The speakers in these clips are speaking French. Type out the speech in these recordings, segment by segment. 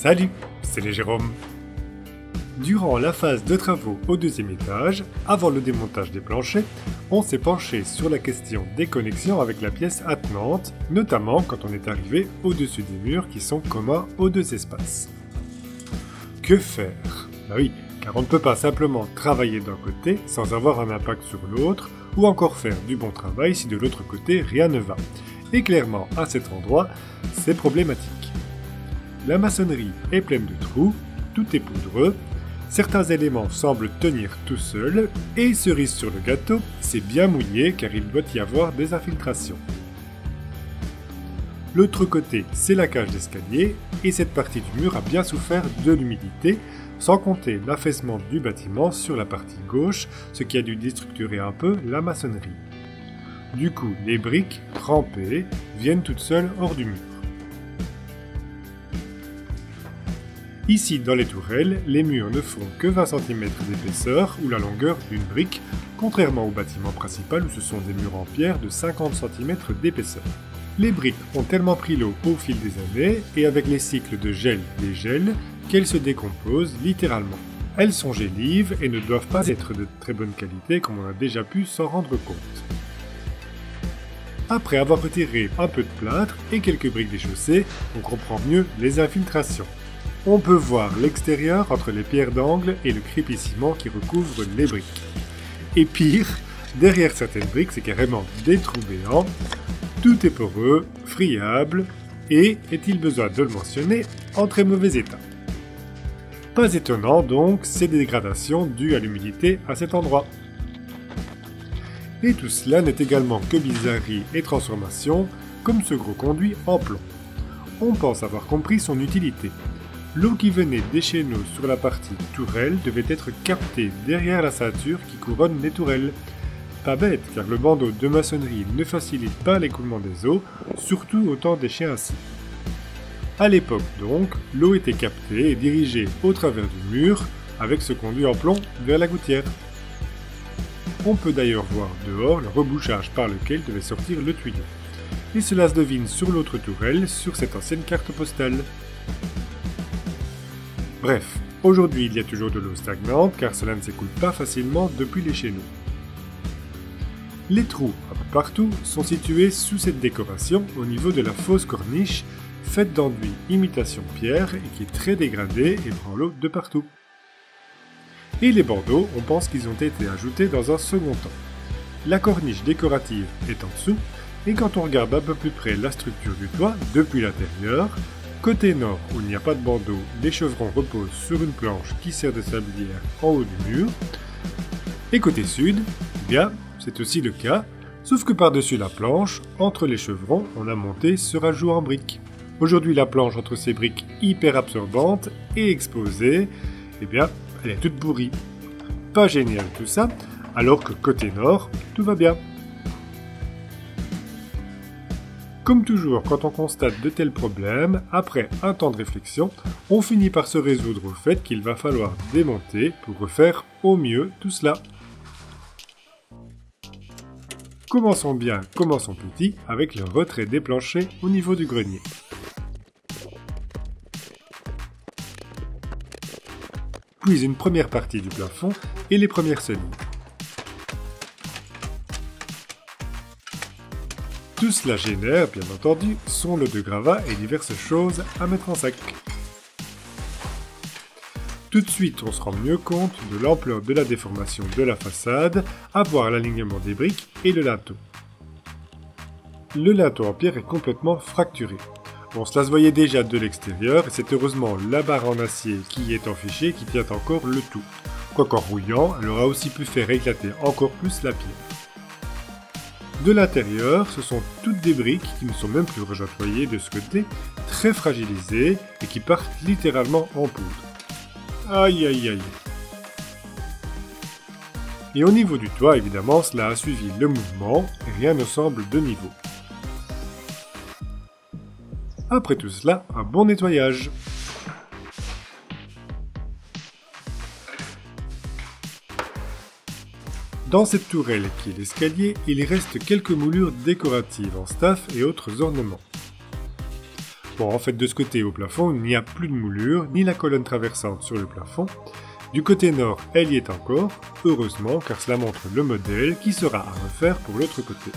Salut, c'est les Jérôme. Durant la phase de travaux au deuxième étage, avant le démontage des planchers, on s'est penché sur la question des connexions avec la pièce attenante, notamment quand on est arrivé au-dessus des murs qui sont communs aux deux espaces. Que faire? Bah oui, car on ne peut pas simplement travailler d'un côté sans avoir un impact sur l'autre, ou encore faire du bon travail si de l'autre côté rien ne va. Et clairement, à cet endroit, c'est problématique. La maçonnerie est pleine de trous, tout est poudreux, certains éléments semblent tenir tout seuls, et cerise sur le gâteau, c'est bien mouillé car il doit y avoir des infiltrations. L'autre côté, c'est la cage d'escalier, et cette partie du mur a bien souffert de l'humidité, sans compter l'affaissement du bâtiment sur la partie gauche, ce qui a dû déstructurer un peu la maçonnerie. Du coup, les briques, trempées, viennent toutes seules hors du mur. Ici, dans les tourelles, les murs ne font que 20 cm d'épaisseur ou la longueur d'une brique, contrairement au bâtiment principal où ce sont des murs en pierre de 50 cm d'épaisseur. Les briques ont tellement pris l'eau au fil des années, et avec les cycles de gel-dégel, qu'elles se décomposent littéralement. Elles sont gélives et ne doivent pas être de très bonne qualité comme on a déjà pu s'en rendre compte. Après avoir retiré un peu de plâtre et quelques briques déchaussées, on comprend mieux les infiltrations. On peut voir l'extérieur entre les pierres d'angle et le crépissement qui recouvre les briques. Et pire, derrière certaines briques, c'est carrément des trous béants. Tout est poreux, friable et, est-il besoin de le mentionner, en très mauvais état. Pas étonnant donc ces dégradations dues à l'humidité à cet endroit. Et tout cela n'est également que bizarrerie et transformation, comme ce gros conduit en plomb. On pense avoir compris son utilité. L'eau qui venait des chéneaux sur la partie tourelle devait être captée derrière la ceinture qui couronne les tourelles. Pas bête, car le bandeau de maçonnerie ne facilite pas l'écoulement des eaux, surtout au temps des ainsi. À l'époque donc, l'eau était captée et dirigée au travers du mur, avec ce conduit en plomb vers la gouttière. On peut d'ailleurs voir dehors le rebouchage par lequel devait sortir le tuyau. Et cela se devine sur l'autre tourelle, sur cette ancienne carte postale. Bref, aujourd'hui il y a toujours de l'eau stagnante car cela ne s'écoule pas facilement depuis les chéneaux. Les trous, un peu partout, sont situés sous cette décoration au niveau de la fausse corniche, faite d'enduit imitation pierre et qui est très dégradée et prend l'eau de partout. Et les bandeaux, on pense qu'ils ont été ajoutés dans un second temps. La corniche décorative est en dessous, et quand on regarde un peu plus près la structure du toit, depuis l'intérieur, côté nord, où il n'y a pas de bandeau, les chevrons reposent sur une planche qui sert de sablière en haut du mur. Et côté sud, eh bien, c'est aussi le cas, sauf que par-dessus la planche, entre les chevrons, on a monté ce rajout en briques. Aujourd'hui, la planche entre ces briques hyper absorbantes et exposée, eh bien, elle est toute pourrie. Pas génial tout ça, alors que côté nord, tout va bien. Comme toujours, quand on constate de tels problèmes, après un temps de réflexion, on finit par se résoudre au fait qu'il va falloir démonter pour refaire au mieux tout cela. Commençons bien, commençons petit, avec le retrait des planchers au niveau du grenier. Puis une première partie du plafond et les premières solives. Tout cela génère, bien entendu, son lot de gravats et diverses choses à mettre en sac. Tout de suite, on se rend mieux compte de l'ampleur de la déformation de la façade, à voir l'alignement des briques et le linteau. Le linteau en pierre est complètement fracturé. Bon, cela se voyait déjà de l'extérieur, et c'est heureusement la barre en acier qui est enfichée qui tient encore le tout. Quoiqu'en rouillant, elle aura aussi pu faire éclater encore plus la pierre. De l'intérieur, ce sont toutes des briques qui ne sont même plus rejointoyées de ce côté, très fragilisées et qui partent littéralement en poudre. Aïe aïe aïe. Et au niveau du toit, évidemment, cela a suivi le mouvement et rien ne semble de niveau. Après tout cela, un bon nettoyage. Dans cette tourelle qui est l'escalier, il reste quelques moulures décoratives en staff et autres ornements. Bon, en fait, de ce côté au plafond, il n'y a plus de moulure, ni la colonne traversante sur le plafond. Du côté nord, elle y est encore, heureusement, car cela montre le modèle qui sera à refaire pour l'autre côté.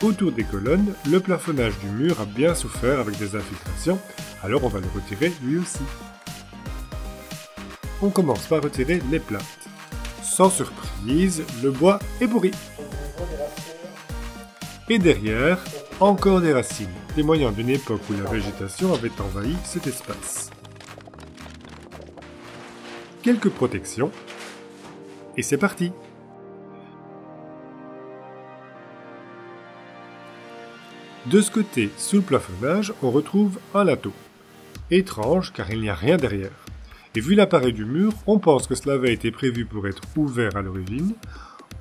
Autour des colonnes, le plafonnage du mur a bien souffert avec des infiltrations, alors on va le retirer lui aussi. On commence par retirer les plates. Sans surprise, le bois est pourri. Et derrière, encore des racines, témoignant d'une époque où la végétation avait envahi cet espace. Quelques protections, et c'est parti! De ce côté, sous le plafonnage, on retrouve un lateau. Étrange, car il n'y a rien derrière. Et vu l'appareil du mur, on pense que cela avait été prévu pour être ouvert à l'origine.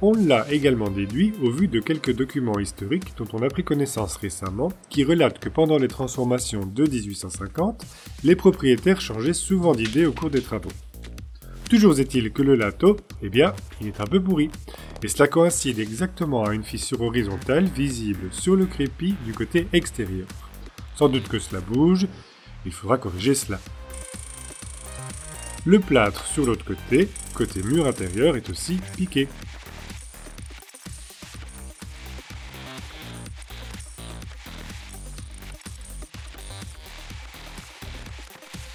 On l'a également déduit au vu de quelques documents historiques dont on a pris connaissance récemment, qui relatent que pendant les transformations de 1850, les propriétaires changeaient souvent d'idée au cours des travaux. Toujours est-il que le lateau, eh bien, il est un peu pourri. Et cela coïncide exactement à une fissure horizontale visible sur le crépi du côté extérieur. Sans doute que cela bouge, il faudra corriger cela. Le plâtre sur l'autre côté, côté mur intérieur, est aussi piqué.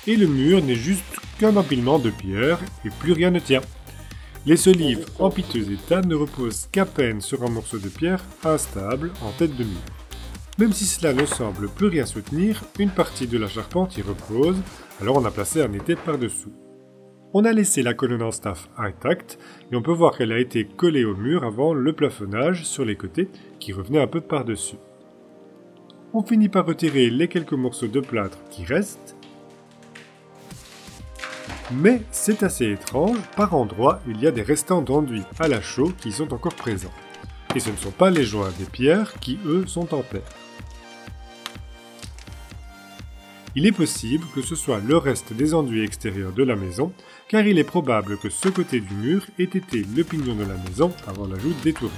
Et le mur n'est juste qu'un empilement de pierres et plus rien ne tient. Les solives en piteux état ne reposent qu'à peine sur un morceau de pierre instable en tête de mur. Même si cela ne semble plus rien soutenir, une partie de la charpente y repose, alors on a placé un étai par-dessous. On a laissé la colonne en staff intacte et on peut voir qu'elle a été collée au mur avant le plafonnage sur les côtés qui revenait un peu par-dessus. On finit par retirer les quelques morceaux de plâtre qui restent. Mais c'est assez étrange, par endroits il y a des restants d'enduit à la chaux qui sont encore présents. Et ce ne sont pas les joints des pierres qui eux sont en terre. Il est possible que ce soit le reste des enduits extérieurs de la maison, car il est probable que ce côté du mur ait été le pignon de la maison avant l'ajout des tourelles.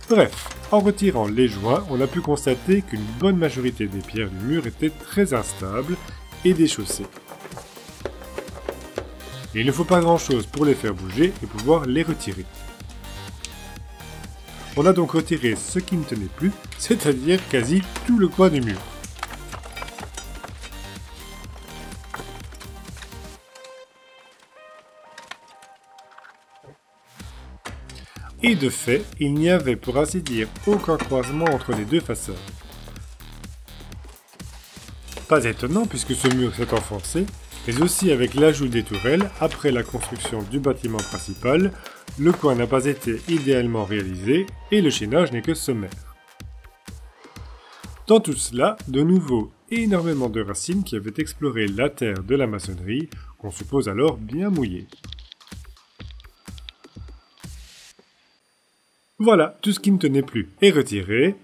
Bref, en retirant les joints, on a pu constater qu'une bonne majorité des pierres du mur étaient très instables et déchaussées. Et il ne faut pas grand chose pour les faire bouger et pouvoir les retirer. On a donc retiré ce qui ne tenait plus, c'est-à-dire quasi tout le coin du mur. Et de fait, il n'y avait pour ainsi dire aucun croisement entre les deux façades. Pas étonnant puisque ce mur s'est enfoncé, mais aussi avec l'ajout des tourelles, après la construction du bâtiment principal, le coin n'a pas été idéalement réalisé et le chaînage n'est que sommaire. Dans tout cela, de nouveau énormément de racines qui avaient exploré la terre de la maçonnerie, qu'on suppose alors bien mouillée. Voilà, tout ce qui ne tenait plus est retiré,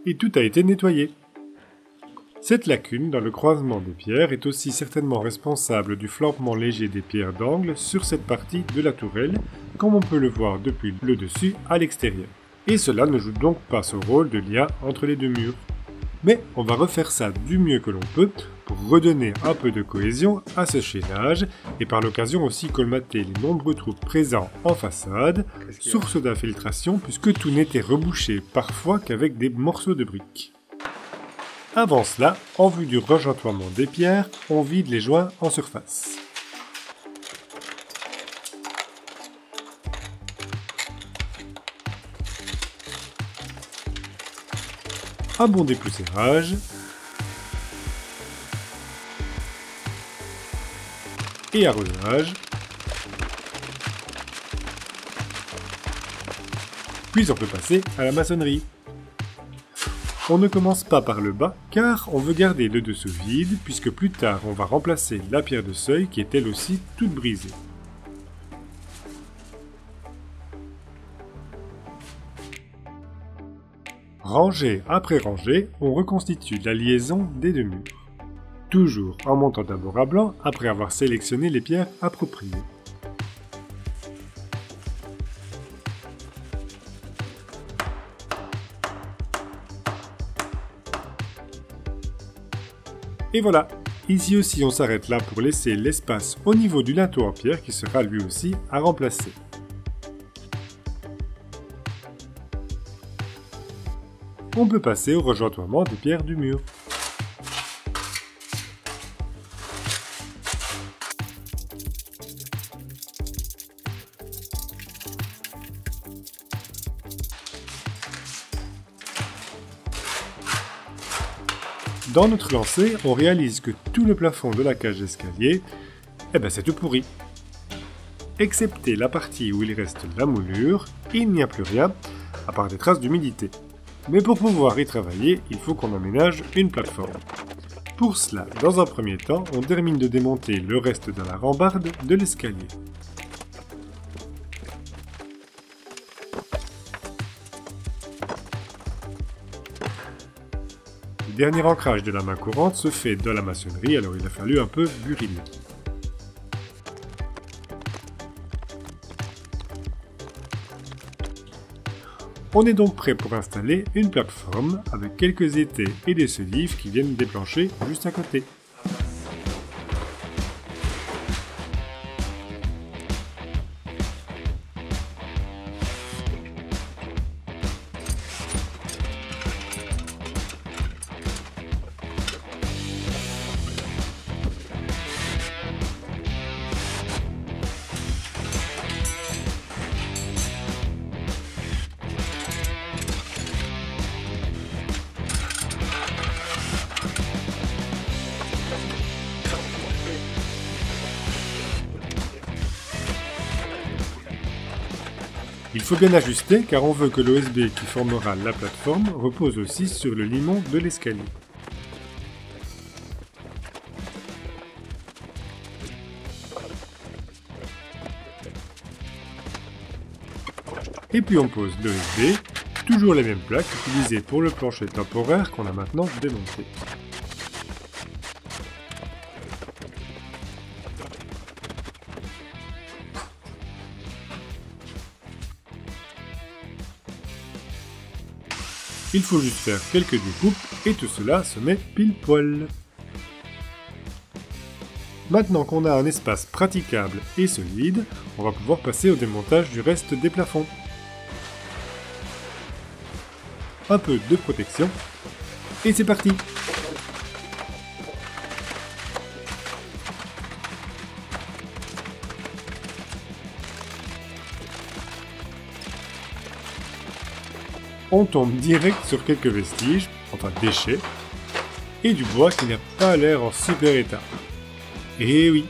et tout a été nettoyé. Cette lacune dans le croisement des pierres est aussi certainement responsable du flanquement léger des pierres d'angle sur cette partie de la tourelle, comme on peut le voir depuis le dessus à l'extérieur. Et cela ne joue donc pas ce rôle de lien entre les deux murs. Mais on va refaire ça du mieux que l'on peut pour redonner un peu de cohésion à ce chaînage et par l'occasion aussi colmater les nombreux trous présents en façade, source d'infiltration puisque tout n'était rebouché parfois qu'avec des morceaux de briques. Avant cela, en vue du rejointoiement des pierres, on vide les joints en surface. Un bon dépoussiérage et arrosage, puis on peut passer à la maçonnerie. On ne commence pas par le bas car on veut garder le dessous vide puisque plus tard on va remplacer la pierre de seuil qui est elle aussi toute brisée. Rangée après rangée, on reconstitue la liaison des deux murs. Toujours en montant d'abord à blanc après avoir sélectionné les pierres appropriées. Et voilà, ici aussi on s'arrête là pour laisser l'espace au niveau du linteau en pierre qui sera lui aussi à remplacer. On peut passer au rejointoiement des pierres du mur. Dans notre lancée, on réalise que tout le plafond de la cage d'escalier, c'est tout pourri. Excepté la partie où il reste la moulure, il n'y a plus rien, à part des traces d'humidité. Mais pour pouvoir y travailler, il faut qu'on aménage une plateforme. Pour cela, dans un premier temps, on termine de démonter le reste de la rambarde de l'escalier. Le dernier ancrage de la main courante se fait dans la maçonnerie, alors il a fallu un peu buriner. On est donc prêt pour installer une plateforme avec quelques étais et des solives qui viennent des planchers juste à côté. Il faut bien ajuster car on veut que l'OSB qui formera la plateforme repose aussi sur le limon de l'escalier. Et puis on pose l'OSB, toujours les mêmes plaques utilisées pour le plancher temporaire qu'on a maintenant démonté. Il faut juste faire quelques découpes et tout cela se met pile poil. Maintenant qu'on a un espace praticable et solide, on va pouvoir passer au démontage du reste des plafonds. Un peu de protection et c'est parti! On tombe direct sur quelques vestiges, enfin déchets, et du bois qui n'a pas l'air en super état. Et oui!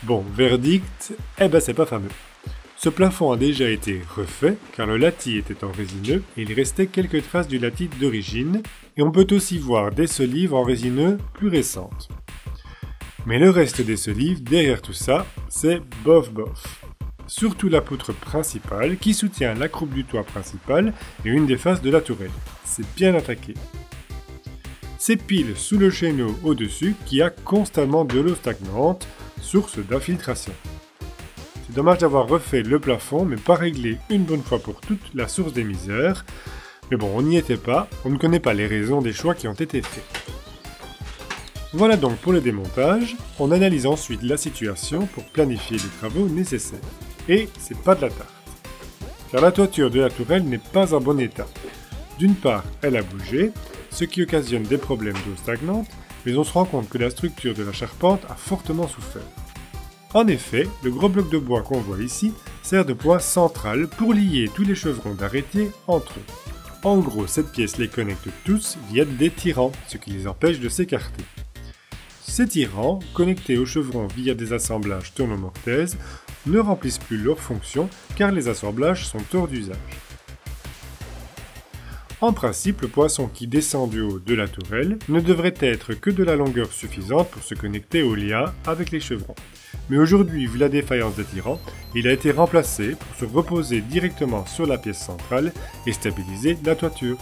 Bon, verdict, c'est pas fameux. Ce plafond a déjà été refait, car le latis était en résineux, et il restait quelques traces du latis d'origine, et on peut aussi voir des solives en résineux plus récentes. Mais le reste des solives, derrière tout ça, c'est bof bof. Surtout la poutre principale, qui soutient la croupe du toit principal et une des faces de la tourelle. C'est bien attaqué. C'est pile sous le chéneau au-dessus qui a constamment de l'eau stagnante, source d'infiltration. C'est dommage d'avoir refait le plafond mais pas réglé une bonne fois pour toutes la source des misères. Mais bon, on n'y était pas, on ne connaît pas les raisons des choix qui ont été faits. Voilà donc pour le démontage, on analyse ensuite la situation pour planifier les travaux nécessaires. Et c'est pas de la tarte. Car la toiture de la tourelle n'est pas en bon état. D'une part, elle a bougé, ce qui occasionne des problèmes d'eau stagnante, mais on se rend compte que la structure de la charpente a fortement souffert. En effet, le gros bloc de bois qu'on voit ici sert de point central pour lier tous les chevrons d'arrêté entre eux. En gros, cette pièce les connecte tous via des tirants, ce qui les empêche de s'écarter. Ces tirants, connectés au chevron via des assemblages tournemortaises, ne remplissent plus leur fonction car les assemblages sont hors d'usage. En principe, le poisson qui descend du haut de la tourelle ne devrait être que de la longueur suffisante pour se connecter au lien avec les chevrons. Mais aujourd'hui, vu la défaillance des tirants, il a été remplacé pour se reposer directement sur la pièce centrale et stabiliser la toiture.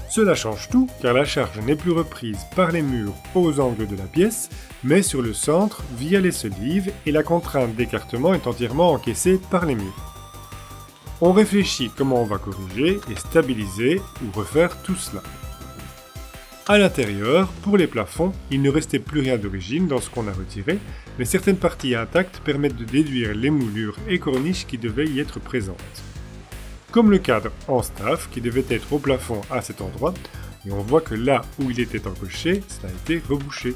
Cela change tout car la charge n'est plus reprise par les murs aux angles de la pièce, mais sur le centre via les solives et la contrainte d'écartement est entièrement encaissée par les murs. On réfléchit comment on va corriger et stabiliser ou refaire tout cela. À l'intérieur, pour les plafonds, il ne restait plus rien d'origine dans ce qu'on a retiré, mais certaines parties intactes permettent de déduire les moulures et corniches qui devaient y être présentes. Comme le cadre en staff qui devait être au plafond à cet endroit, et on voit que là où il était encoché, ça a été rebouché.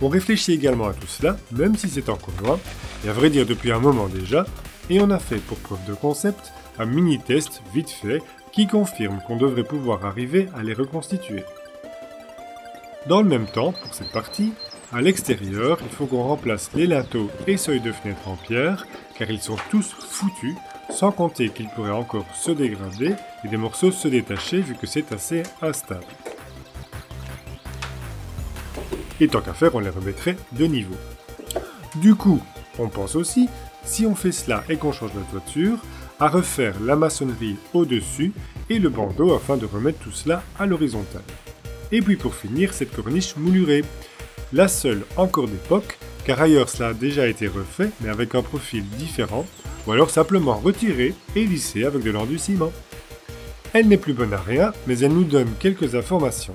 On réfléchit également à tout cela, même si c'est encore loin, et à vrai dire depuis un moment déjà, et on a fait pour preuve de concept un mini-test vite fait qui confirme qu'on devrait pouvoir arriver à les reconstituer. Dans le même temps, pour cette partie, à l'extérieur, il faut qu'on remplace les linteaux et seuils de fenêtre en pierre, car ils sont tous foutus, sans compter qu'ils pourraient encore se dégrader et des morceaux se détacher vu que c'est assez instable. Et tant qu'à faire, on les remettrait de niveau. Du coup, on pense aussi, si on fait cela et qu'on change la toiture, à refaire la maçonnerie au-dessus et le bandeau afin de remettre tout cela à l'horizontale. Et puis pour finir, cette corniche moulurée. La seule encore d'époque, car ailleurs cela a déjà été refait, mais avec un profil différent, ou alors simplement retiré et lissé avec de l'endurcissement. Elle n'est plus bonne à rien, mais elle nous donne quelques informations.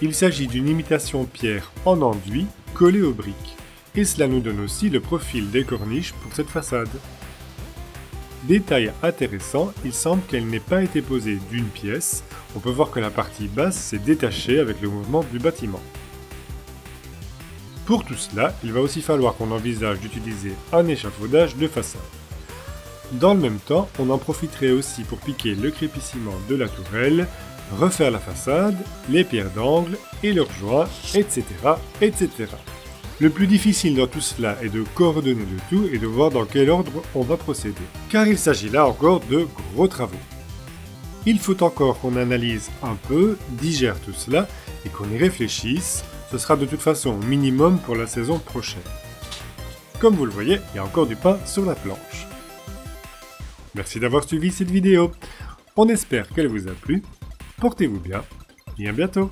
Il s'agit d'une imitation pierre en enduit collée aux briques. Et cela nous donne aussi le profil des corniches pour cette façade. Détail intéressant, il semble qu'elle n'ait pas été posée d'une pièce, on peut voir que la partie basse s'est détachée avec le mouvement du bâtiment. Pour tout cela, il va aussi falloir qu'on envisage d'utiliser un échafaudage de façade. Dans le même temps, on en profiterait aussi pour piquer le crépissement de la tourelle, refaire la façade, les pierres d'angle et leurs joints, etc., etc. Le plus difficile dans tout cela est de coordonner le tout et de voir dans quel ordre on va procéder, car il s'agit là encore de gros travaux. Il faut encore qu'on analyse un peu, digère tout cela et qu'on y réfléchisse, ce sera de toute façon minimum pour la saison prochaine. Comme vous le voyez, il y a encore du pain sur la planche. Merci d'avoir suivi cette vidéo, on espère qu'elle vous a plu, portez-vous bien et à bientôt.